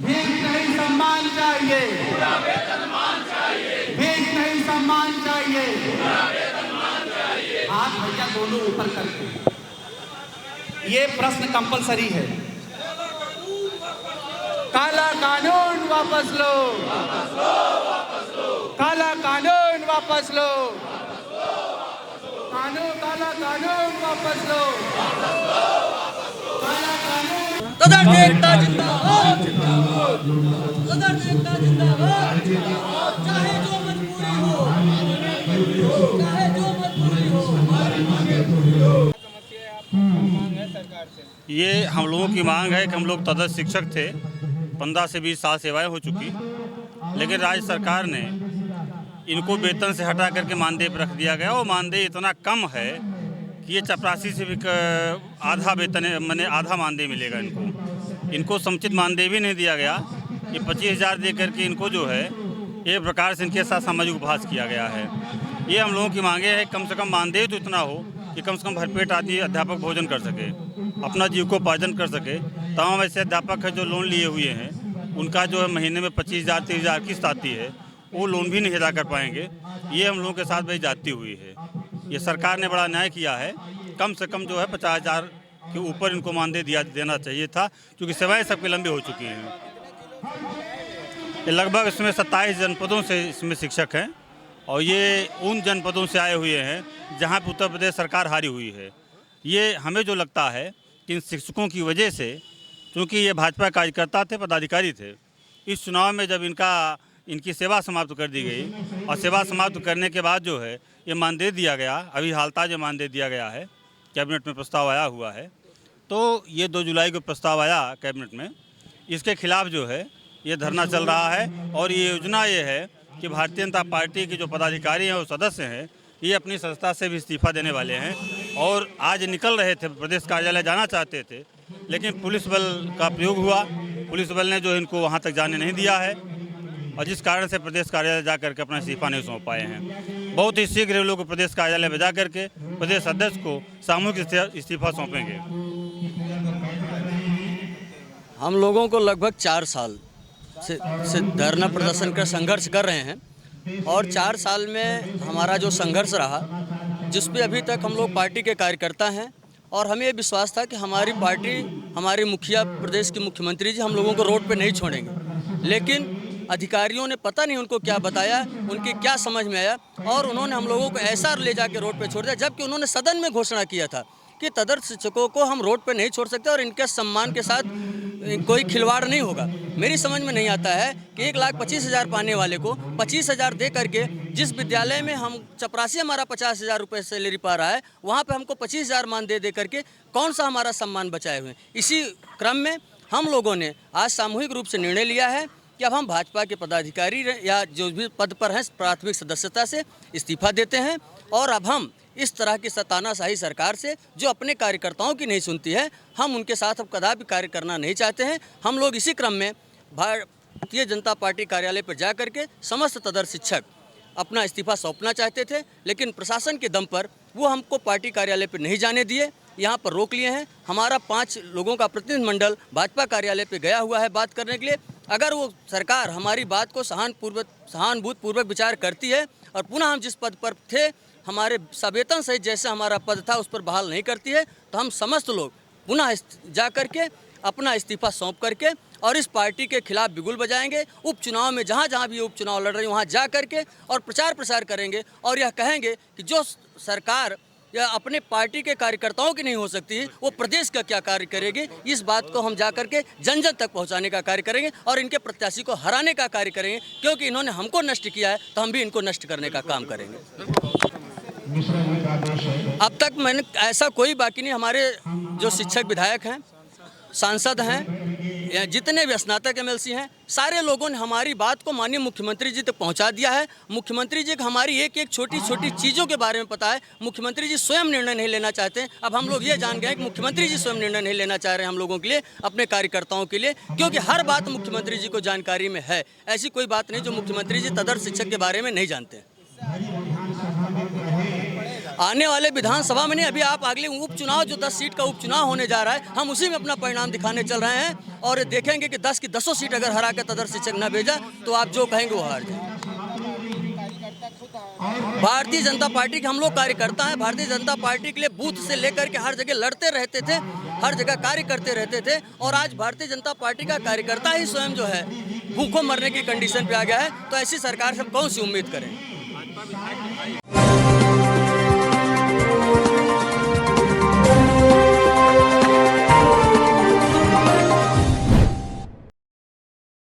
भीख नहीं सम्मान चाहिए, भीख नहीं सम्मान चाहिए। हाथ भैया दोनों ऊपर करके ये प्रश्न कंपलसरी है। काला कानून वापस लो, काला कानून वापस लो, काला कानून वापस लो, काला कानून। तदर्थ एकता जिंदाबाद, तदर्थ एकता जिंदाबाद। चाहे जो मजबूरी हो, चाहे जो मजबूरी हो। ये हम लोगों की मांग है कि हम लोग तदर्थ शिक्षक थे, 15 से 20 साल सेवाएं हो चुकी, लेकिन राज्य सरकार ने इनको वेतन से हटा करके मानदेय पर रख दिया गया। वो मानदेय इतना कम है कि ये चपरासी से भी आधा वेतन मैंने आधा मानदेय मिलेगा इनको समुचित मानदेय भी नहीं दिया गया। ये 25,000 दे करके इनको जो है एक प्रकार से इनके साथ सामाजिक उपहास किया गया है। ये हम लोगों की मांगे है कम से कम मानदेय तो इतना हो कि कम से कम भरपेट आदि अध्यापक भोजन कर सके, अपना जीविकोपार्जन कर सके। तमाम ऐसे अध्यापक है जो लोन लिए हुए हैं, उनका जो है महीने में 25,000 30,000 किस्त आती है, वो लोन भी नहीं अदा कर पाएंगे। ये हम लोगों के साथ बड़ी जाती हुई है। ये सरकार ने बड़ा न्याय किया है, कम से कम जो है 50,000 के ऊपर इनको मानदेय देना चाहिए था, क्योंकि सेवाएं सबकी लंबी हो चुकी हैं। लगभग इसमें 27 जनपदों से इसमें शिक्षक हैं और ये उन जनपदों से आए हुए हैं जहां पर उत्तर प्रदेश सरकार हारी हुई है। ये हमें जो लगता है कि इन शिक्षकों की वजह से, क्योंकि ये भाजपा कार्यकर्ता थे, पदाधिकारी थे, इस चुनाव में जब इनकी सेवा समाप्त कर दी गई और सेवा समाप्त करने के बाद जो है ये मानदेय दिया गया, अभी हालता मानदेय दिया गया है, कैबिनेट में प्रस्ताव आया हुआ है। तो ये 2 जुलाई को प्रस्ताव आया कैबिनेट में, इसके खिलाफ जो है ये धरना चल रहा है। और ये योजना ये है कि भारतीय जनता पार्टी के जो पदाधिकारी हैं और सदस्य हैं, ये अपनी संस्था से भी इस्तीफा देने वाले हैं और आज निकल रहे थे, प्रदेश कार्यालय जाना चाहते थे, लेकिन पुलिस बल का प्रयोग हुआ। पुलिस बल ने जो इनको वहाँ तक जाने नहीं दिया है और जिस कारण से प्रदेश कार्यालय जा करके अपना इस्तीफा नहीं सौंप पाए हैं। बहुत ही शीघ्र ये लोग प्रदेश कार्यालय में जा करके प्रदेश अध्यक्ष को सामूहिक इस्तीफा सौंपेंगे। हम लोगों को लगभग 4 साल से धरना प्रदर्शन कर संघर्ष कर रहे हैं और 4 साल में हमारा जो संघर्ष रहा, जिस पे अभी तक हम लोग पार्टी के कार्यकर्ता हैं और हमें ये विश्वास था कि हमारी पार्टी, हमारे मुखिया, प्रदेश के मुख्यमंत्री जी हम लोगों को रोड पे नहीं छोड़ेंगे। लेकिन अधिकारियों ने पता नहीं उनको क्या बताया, उनके क्या समझ में आया और उन्होंने हम लोगों को ऐसा ले जाके रोड पे छोड़ दिया, जबकि उन्होंने सदन में घोषणा किया था कि तदर्थ शिक्षकों को हम रोड पे नहीं छोड़ सकते और इनके सम्मान के साथ कोई खिलवाड़ नहीं होगा। मेरी समझ में नहीं आता है कि 1,25,000 पाने वाले को 25,000 दे करके, जिस विद्यालय में हम चपरासी हमारा 50,000 रुपये सैलरी पा रहा है, वहाँ पे हमको 25,000 मान दे करके कौन सा हमारा सम्मान बचाए हुए। इसी क्रम में हम लोगों ने आज सामूहिक रूप से निर्णय लिया है कि अब हम भाजपा के पदाधिकारी या जो भी पद पर हैं प्राथमिक सदस्यता से इस्तीफा देते हैं और अब हम इस तरह की तानाशाही सरकार से, जो अपने कार्यकर्ताओं की नहीं सुनती है, हम उनके साथ अब कदापि कार्य करना नहीं चाहते हैं। हम लोग इसी क्रम में भारतीय जनता पार्टी कार्यालय पर जा करके समस्त तदर्थ शिक्षक अपना इस्तीफा सौंपना चाहते थे, लेकिन प्रशासन के दम पर वो हमको पार्टी कार्यालय पर नहीं जाने दिए, यहाँ पर रोक लिए हैं। हमारा 5 लोगों का प्रतिनिधिमंडल भाजपा कार्यालय पर गया हुआ है बात करने के लिए। अगर वो सरकार हमारी बात को सहानुभूतिपूर्वक विचार करती है और पुनः हम जिस पद पर थे, हमारे सवेतन सहित जैसे हमारा पद था, उस पर बहाल नहीं करती है, तो हम समस्त लोग पुनः जा करके अपना इस्तीफा सौंप करके और इस पार्टी के खिलाफ बिगुल बजाएंगे। उपचुनाव में जहाँ जहाँ भी उपचुनाव लड़ रहे हैं वहाँ जा करके और प्रचार प्रसार करेंगे और यह कहेंगे कि जो सरकार या अपने पार्टी के कार्यकर्ताओं की नहीं हो सकती है, वो प्रदेश का क्या कार्य करेगी? इस बात को हम जा करके जन जन तक पहुंचाने का कार्य करेंगे और इनके प्रत्याशी को हराने का कार्य करेंगे, क्योंकि इन्होंने हमको नष्ट किया है तो हम भी इनको नष्ट करने का काम करेंगे। अब तक मैंने ऐसा कोई बाकी नहीं, हमारे जो शिक्षक विधायक हैं, सांसद हैं, या जितने भी स्नातक एमएलसी हैं, सारे लोगों ने हमारी बात को माननीय मुख्यमंत्री जी तक पहुंचा दिया है। मुख्यमंत्री जी को हमारी एक एक छोटी छोटी चीज़ों के बारे में पता है। मुख्यमंत्री जी स्वयं निर्णय नहीं लेना चाहते हैं। अब हम लोग ये जान गए कि मुख्यमंत्री जी स्वयं निर्णय नहीं लेना चाह रहे हैं हम लोगों के लिए, अपने कार्यकर्ताओं के लिए, क्योंकि हर बात मुख्यमंत्री जी को जानकारी में है। ऐसी कोई बात नहीं जो मुख्यमंत्री जी तदर्थ शिक्षक के बारे में नहीं जानते हैं। आने वाले विधानसभा में नहीं, अभी आप अगले उपचुनाव जो 10 सीट का उपचुनाव होने जा रहा है, हम उसी में अपना परिणाम दिखाने चल रहे हैं और देखेंगे कि 10 की 10 सीट अगर हरा के तदर्थ शिक्षक न भेजा तो आप जो कहेंगे वो हार जाए। भारतीय जनता पार्टी के हम लोग कार्यकर्ता हैं। भारतीय जनता पार्टी के लिए बूथ से लेकर के हर जगह लड़ते रहते थे, हर जगह कार्य करते रहते थे, और आज भारतीय जनता पार्टी का कार्यकर्ता ही स्वयं जो है भूखों मरने की कंडीशन पे आ गया है, तो ऐसी सरकार से हम कौन सी उम्मीद करें।